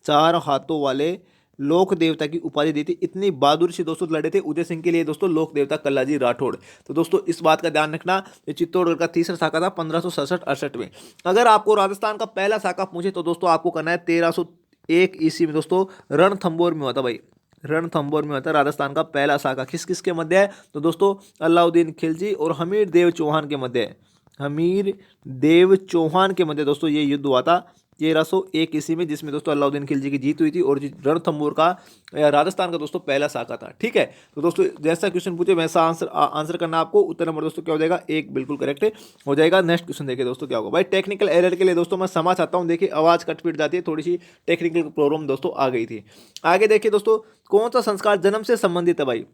4 हाथों वाले लोक देवता की उपाधि दी थी। इतनी बहादुर से दोस्तों लड़े थे उदय सिंह के लिए दोस्तों लोक देवता कल्लाजी राठौड़। तो दोस्तों इस बात का ध्यान रखना, ये चित्तौड़गढ़ का तीसरा शाखा था 1567-68 में। अगर आपको राजस्थान का पहला शाखा पूछे तो दोस्तों आपको करना है 1301 ईस्वी में दोस्तों रणथंभौर में हुआ था भाई, रणथंभौर में हुआ था राजस्थान का पहला शाखा। किस किस के मध्य है? तो दोस्तों अलाउद्दीन खिलजी और हमीर देव चौहान के मध्य है, हमीर देव चौहान के मध्य दोस्तों ये युद्ध हुआ था 1301 ईस्वी में, जिसमें दोस्तों अलाउद्दीन खिलजी की जीत हुई थी। और रणथंभौर का राजस्थान का दोस्तों पहला शाखा था, ठीक है। तो दोस्तों जैसा क्वेश्चन पूछे वैसा आंसर करना आपको। उत्तर नंबर दोस्तों क्या हो जाएगा? एक बिल्कुल करेक्ट हो जाएगा। नेक्स्ट क्वेश्चन देखिए दोस्तों क्या होगा। भाई टेक्निकल एरर के लिए दोस्तों मैं क्षमा चाहता हूँ, देखिए आवाज़ कट पिट जाती है, थोड़ी सी टेक्निकल प्रॉब्लम दोस्तों आ गई थी। आगे देखिए दोस्तों, कौन सा संस्कार जन्म से संबंधित है भाई?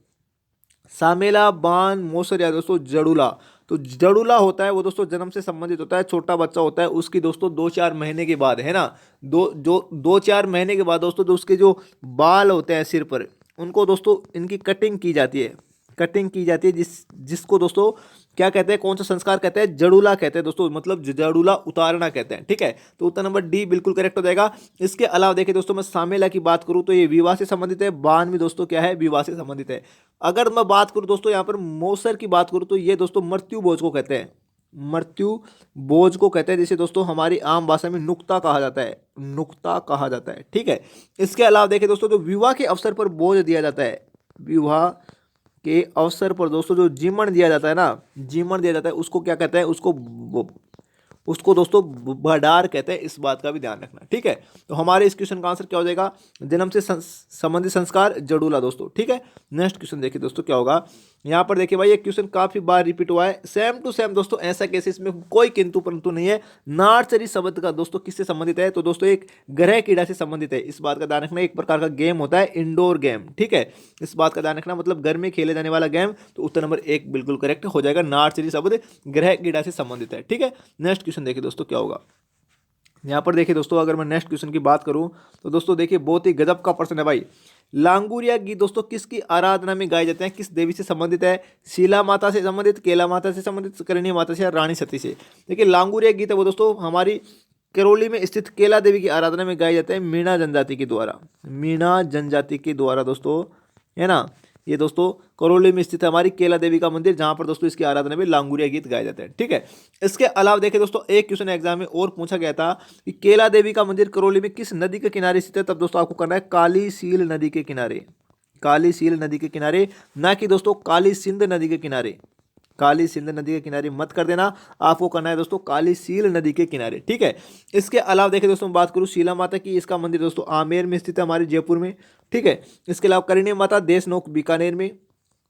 सामेला, बान, मोसर या दोस्तों जड़ूला। तो जड़ूला होता है वो दोस्तों जन्म से संबंधित होता है, छोटा बच्चा होता है उसकी दोस्तों 2-4 महीने के बाद, है ना, 2-4 महीने के बाद दोस्तों जो उसके जो बाल होते हैं सिर पर, उनको दोस्तों इनकी कटिंग की जाती है, कटिंग की जाती है, जिसको दोस्तों क्या कहते हैं, कौन सा संस्कार कहते हैं? जड़ूला कहते हैं दोस्तों, मतलब जड़ूला उतारना कहते हैं, ठीक है। तो उत्तर नंबर डी बिल्कुल करेक्ट हो जाएगा। इसके अलावा देखिए दोस्तों, मैं सामेला की बात करूं तो ये विवाह से संबंधित है, बान भी दोस्तों क्या है? विवाह से संबंधित है। अगर मैं बात करूं दोस्तों यहाँ पर मौसर की बात करूं तो ये दोस्तों मृत्यु भोज को कहते हैं, मृत्यु भोज को कहते हैं, जिसे दोस्तों हमारी आम भाषा में नुक्ता कहा जाता है, नुक्ता कहा जाता है, ठीक है। इसके अलावा देखिए दोस्तों, जो विवाह के अवसर पर भोज दिया जाता है, विवाह के अवसर पर दोस्तों जो जीमण दिया जाता है ना, जीमण दिया जाता है, उसको क्या कहते हैं? उसको दोस्तों भंडार कहते हैं। इस बात का भी ध्यान रखना, ठीक है। तो हमारे इस क्वेश्चन का आंसर क्या हो जाएगा? जन्म से संबंधित संस्कार जड़ूला दोस्तों, ठीक है। नेक्स्ट क्वेश्चन देखिए दोस्तों क्या होगा। यहाँ पर देखिए भाई, ये क्वेश्चन काफी बार रिपीट हुआ है, सेम टू सेम दोस्तों, ऐसा केस इसमें कोई किंतु परंतु नहीं है। नार्चरी शब्द का दोस्तों किससे संबंधित है? तो दोस्तों एक ग्रह कीड़ा से संबंधित है। इस बात का ध्यान रखना, एक प्रकार का गेम होता है, इंडोर गेम, ठीक है। इस बात का ध्यान रखना, मतलब घर में खेले जाने वाला गेम। तो उत्तर नंबर 1 बिल्कुल करेक्ट हो जाएगा, नार्चरी शब्द ग्रह कीड़ा से संबंधित है, ठीक है। नेक्स्ट क्वेश्चन देखिए दोस्तों क्या होगा। यहाँ पर देखिए दोस्तों, अगर मैं नेक्स्ट क्वेश्चन की बात करूं तो दोस्तों देखिए बहुत ही गजब का प्रश्न है भाई। लांगुरिया गीत दोस्तों किसकी आराधना में गाए जाते हैं? किस देवी से संबंधित है? शीला माता से संबंधित, केला माता से संबंधित, करणी माता से या रानी सती से? देखिए लांगुरिया गीत है वो दोस्तों हमारी करौली में स्थित केला देवी की आराधना में गाए जाते हैं, मीणा जनजाति के द्वारा, मीणा जनजाति के द्वारा दोस्तों, है ना। ये दोस्तों करौली में स्थित है हमारी केला देवी का मंदिर, जहां पर दोस्तों इसकी आराधना में लांगुरिया गीत गाए जाते हैं, ठीक है। इसके अलावा देखिए दोस्तों, एक क्वेश्चन एग्जाम में और पूछा गया था कि केला देवी का मंदिर करौली में किस नदी के किनारे स्थित है? तब दोस्तों आपको करना है काली सील नदी के किनारे, काली सील नदी के किनारे, ना कि दोस्तों काली सिंध नदी के किनारे। काली सिंध नदी के किनारे मत कर देना, आपको करना है दोस्तों काली सील नदी के किनारे, ठीक है। इसके अलावा देखिए दोस्तों, बात करूँ शीला माता की, इसका मंदिर दोस्तों आमेर में स्थित है हमारे जयपुर में, ठीक है। इसके अलावा करणी माता देशनोक बीकानेर में,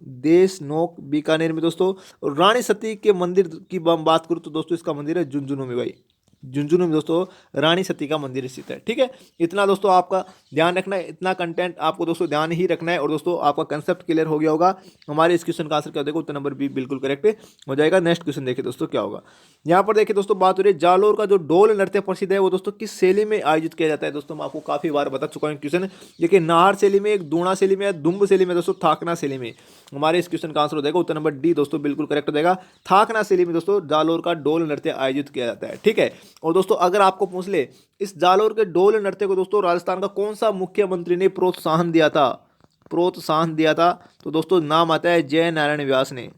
देशनोक बीकानेर में दोस्तों। और रानी सती के मंदिर की बात करूँ तो दोस्तों इसका मंदिर है झुंझुनू में भाई, झुंझुनू में दोस्तों रानी सती का मंदिर स्थित है, ठीक है। इतना दोस्तों आपका ध्यान रखना है, इतना कंटेंट आपको दोस्तों ध्यान ही रखना है। और दोस्तों आपका कंसेप्ट क्लियर हो गया होगा। हमारे इस क्वेश्चन का आंसर क्या देखो, उत्तर नंबर बी बिल्कुल करेक्ट हो जाएगा। नेक्स्ट क्वेश्चन देखिए दोस्तों क्या होगा। यहाँ पर देखिए दोस्तों, बात हो रही है जालोर का जो डोल नृत्य प्रसिद्ध है वो दोस्तों किस शैली में आयोजित किया जाता है? दोस्तों मैं आपको काफी बार बता चुका हूँ क्वेश्चन, देखिए नाहर शैली में, एक दूणा शैली में, दुम्ब शैली में, दोस्तों थाकना शैली में। हमारे इस क्वेश्चन का आंसर हो जाएगा उत्तर नंबर डी दोस्तों बिल्कुल करेक्ट हो जाएगा। थाकना शैली में दोस्तों जालोर का डोल नृत्य आयोजित किया जाता है, ठीक है। और दोस्तों अगर आपको पूछ ले, इस जालोर के डोल नृत्य को दोस्तों राजस्थान का कौन सा मुख्यमंत्री ने प्रोत्साहन दिया था? प्रोत्साहन दिया था तो दोस्तों नाम आता है जय नारायण व्यास ने।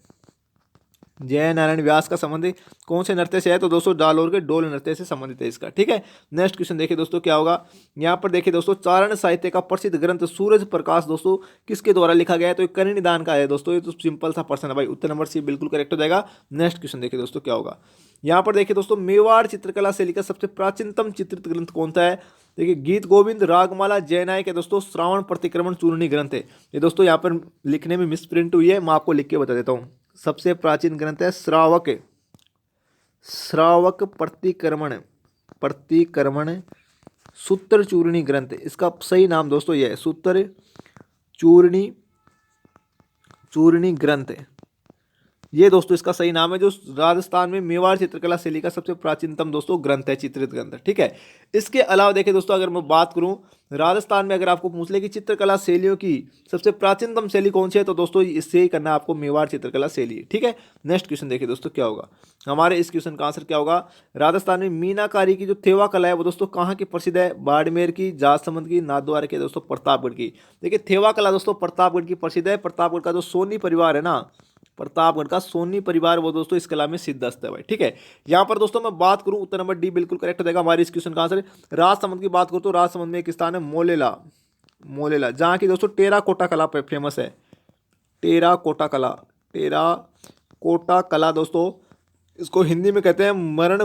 जय नारायण व्यास का संबंध कौन से नृत्य से है? तो दोस्तों जालोर के डोल नृत्य से संबंधित है इसका, ठीक है। नेक्स्ट क्वेश्चन देखिए दोस्तों क्या होगा। यहाँ पर देखिए दोस्तों, चारण साहित्य का प्रसिद्ध ग्रंथ सूरज प्रकाश दोस्तों किसके द्वारा लिखा गया है? तो कर्ण निदान का है दोस्तों। ये तो सिंपल सा प्रश्न है भाई, उत्तर नंबर सी बिल्कुल करेक्ट हो जाएगा। नेक्स्ट क्वेश्चन देखिए दोस्तों क्या होगा। यहाँ पर देखिए दोस्तों, मेवाड़ चित्रकला शैली का सबसे प्राचीनतम चित्रित ग्रंथ कौन सा है? देखिए, गीत गोविंद, रागमाला, जयनायक है दोस्तों, श्रावण प्रतिक्रमण चूर्णी ग्रंथ है। ये दोस्तों यहाँ पर लिखने में मिस प्रिंट हुई है, मैं आपको लिख के बता देता हूँ। सबसे प्राचीन ग्रंथ है श्रावक प्रतिक्रमण सूत्र चूर्णी ग्रंथ। इसका सही नाम दोस्तों यह है, सूत्र चूर्णी ग्रंथ है। ये दोस्तों इसका सही नाम है, जो राजस्थान में मेवाड़ चित्रकला शैली का सबसे प्राचीनतम दोस्तों ग्रंथ है, चित्रित ग्रंथ है। ठीक है, इसके अलावा देखिए दोस्तों, अगर मैं बात करूं राजस्थान में, अगर आपको पूछ ले कि चित्रकला शैलियों की सबसे प्राचीनतम शैली कौन सी है, तो दोस्तों इससे ही करना है आपको, मेवाड़ चित्रकला शैली। ठीक है, नेक्स्ट क्वेश्चन देखिए दोस्तों क्या होगा, हमारे इस क्वेश्चन का आंसर क्या होगा। राजस्थान में मीनाकारी की जो थेवा कला है वो दोस्तों कहाँ की प्रसिद्ध है? बाड़मेर की, जाजसमंद की, नाथद्वारा की, दोस्तों प्रतापगढ़ की। देखिए, थेवा कला दोस्तों प्रतापगढ़ की प्रसिद्ध है। प्रतापगढ़ का जो सोनी परिवार है ना, प्रतापगढ़ का सोनी परिवार, वो दोस्तों इस कला में सिद्धस्त है भाई। ठीक है, यहाँ पर दोस्तों मैं बात करूं, उत्तर नंबर डी बिल्कुल करेक्ट हो जाएगा हमारे इस क्वेश्चन का आंसर। राजसमंद की बात करूं तो राजसमंद में एक स्थान है मोलेला, जहाँ की दोस्तों टेराकोटा कला फेमस है। टेराकोटा कला दोस्तों, इसको हिंदी में कहते हैं मरण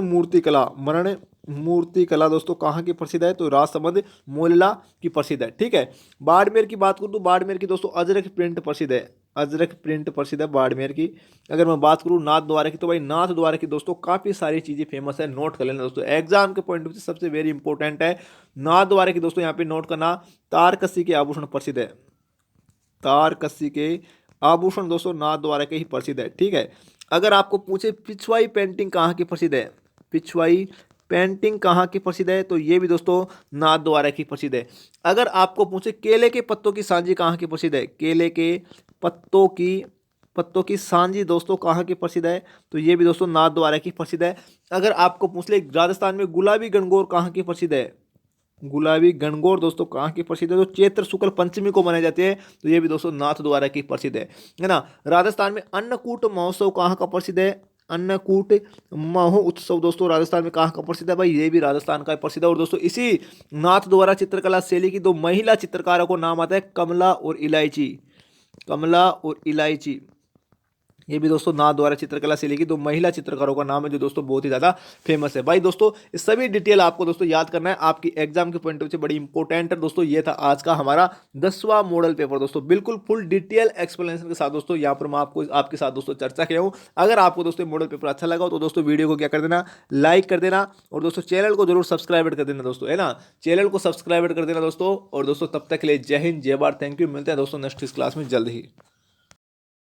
मूर्ति कला दोस्तों कहाँ की प्रसिद्ध है? तो राजसमंद मोलेला की प्रसिद्ध है। ठीक है, बाड़मेर की बात करूँ तो बाड़मेर की दोस्तों अजरक प्रिंट प्रसिद्ध है बाड़मेर की। अगर मैं बात करूँ नाथ द्वारा की, तो भाई नाथ द्वारा की दोस्तों काफ़ी सारी चीज़ें फेमस है, नोट कर लेना दोस्तों, एग्जाम के पॉइंट ऑफ व्यू से सबसे वेरी इंपॉर्टेंट है। नाथ द्वारा की दोस्तों यहाँ पे नोट करना, तारकसी के आभूषण प्रसिद्ध है। तारकसी के आभूषण दोस्तों नाथ द्वारा के ही प्रसिद्ध है। ठीक है, अगर आपको पूछे पिछवाई पेंटिंग कहाँ की प्रसिद्ध है, पिछवाई पेंटिंग कहाँ की प्रसिद्ध है, तो ये भी दोस्तों नाथ द्वारा की प्रसिद्ध है। अगर आपको पूछे केले के पत्तों की सांजी कहाँ की प्रसिद्ध है, केले के पत्तों की सांजी दोस्तों कहाँ की प्रसिद्ध है, तो ये भी दोस्तों नाथ द्वारा की प्रसिद्ध है। अगर आपको पूछ ले राजस्थान में गुलाबी गणगौर कहाँ की प्रसिद्ध है, गुलाबी गणगौर दोस्तों कहाँ की प्रसिद्ध है, तो चैत्र शुक्ल पंचमी को मनाए जाते हैं, तो ये भी दोस्तों नाथ द्वारा की प्रसिद्ध है ना। राजस्थान में अन्नकूट महोत्सव कहाँ का प्रसिद्ध है, अन्नकूट महोत्सव दोस्तों राजस्थान में कहाँ का प्रसिद्ध है? भाई ये भी राजस्थान का प्रसिद्ध है। और दोस्तों इसी नाथ द्वारा चित्रकला शैली की दो महिला चित्रकारों को नाम आता है, कमला और इलायची। ये भी दोस्तों नाथ द्वारा चित्रकला शैली की दो महिला चित्रकारों का नाम है, जो दोस्तों बहुत ही ज़्यादा फेमस है। भाई दोस्तों इस सभी डिटेल आपको दोस्तों याद करना है, आपकी एग्जाम के पॉइंट ऑफ व्यू से बड़ी इंपॉर्टेंट है दोस्तों। ये था आज का हमारा 10वां मॉडल पेपर दोस्तों, बिल्कुल फुल डिटेल एक्सप्लेनेशन के साथ दोस्तों यहाँ पर मैं आपको आपके साथ दोस्तों चर्चा किया हूँ। अगर आपको दोस्तों मॉडल पेपर अच्छा लगा हो तो दोस्तों वीडियो को क्या कर देना, लाइक कर देना, और दोस्तों चैनल को जरूर सब्सक्राइब कर देना दोस्तों, है ना, चैनल को सब्सक्राइब कर देना दोस्तों। और दोस्तों तब तक के लिए जय हिंद, जय भारत, थैंक यू। मिलते हैं दोस्तों नेक्स्ट क्लास में जल्द ही।